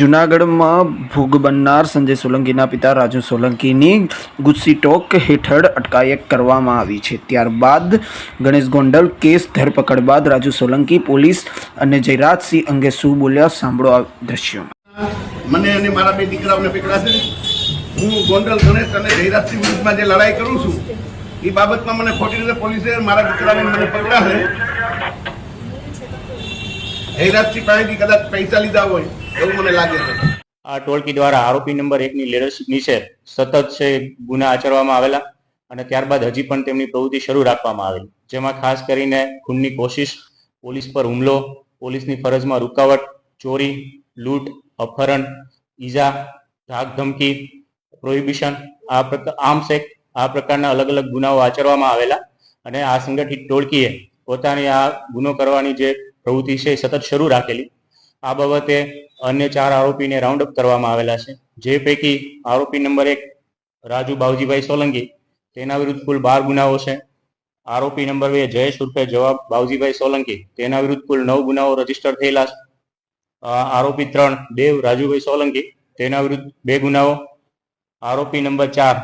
જૂનાગઢમાં ભોગ બનનાર સંજય સોલંકીના પિતા રાજુ સોલંકીની ગુસ્સીટોક હેઠળ અટકાયત કરવામાં આવી છે. ત્યારબાદ ગણેશ ગોંડલ કેસ ધરપકડ બાદ રાજુ સોલંકી પોલીસ અને જયરાજસિંહ અંગે શું બોલ્યા, સાંભળો આ દ્રશ્યો. મને અને મારા બે દીકરાઓને પકડાશે. હું ગોંડલ ગણેશ અને જયરાજસિંહ વિરુદ્ધમાં જે લડાઈ કરું છું એ બાબતમાં મને ખોટી રીતે પોલીસે મારા દીકરાને મને પકડાશે. જયરાજસિંહ પાસેથી કદાચ પૈસા લીધા હોય એવું મને લાગે છે. આ ટોળકી દ્વારા આરોપી નંબર 1 ની લીડરશીપ નીચે સતત છે ગુના આચરવામાં આવેલા અને ત્યારબાદ હજી પણ તેમની પ્રવૃત્તિ શરૂ રાખવામાં આવેલી, જેમાં ખાસ કરીને ખૂનની કોશિશ, પોલીસ પર હુમલો, પોલીસની ફરજમાં રૂકાવટ, ચોરી, લૂંટ, અપહરણ, ઈજા, ધાક ધમકી, પ્રોહિબિશન, આર્મ્સ એક્ટ, આ પ્રકારના અલગ અલગ ગુનાઓ આચરવામાં આવેલા અને આ સંગઠિત ટોળકીએ પોતાની આ ગુનો કરવાની જે પ્રવૃત્તિ છે એ સતત શરૂ રાખેલી. આ બાબતે અન્ય 4 આરોપીને રાઉન્ડ અપ કરવામાં આવેલા છે, જે પૈકી આરોપી નંબર 1 રાજુ બાવજીભાઈ સોલંકી, તેના વિરુદ્ધ કુલ 12 ગુનાઓ છે. આરોપી નંબર 2 જયેશ ઉર્ફે જવાબ બાવજીભાઈ સોલંકી, તેના વિરુદ્ધ કુલ 9 ગુનાઓ રજીસ્ટર થયેલા છે. આરોપી 3 દેવ રાજુભાઈ સોલંકી, તેના વિરુદ્ધ 2 ગુનાઓ. આરોપી નંબર 4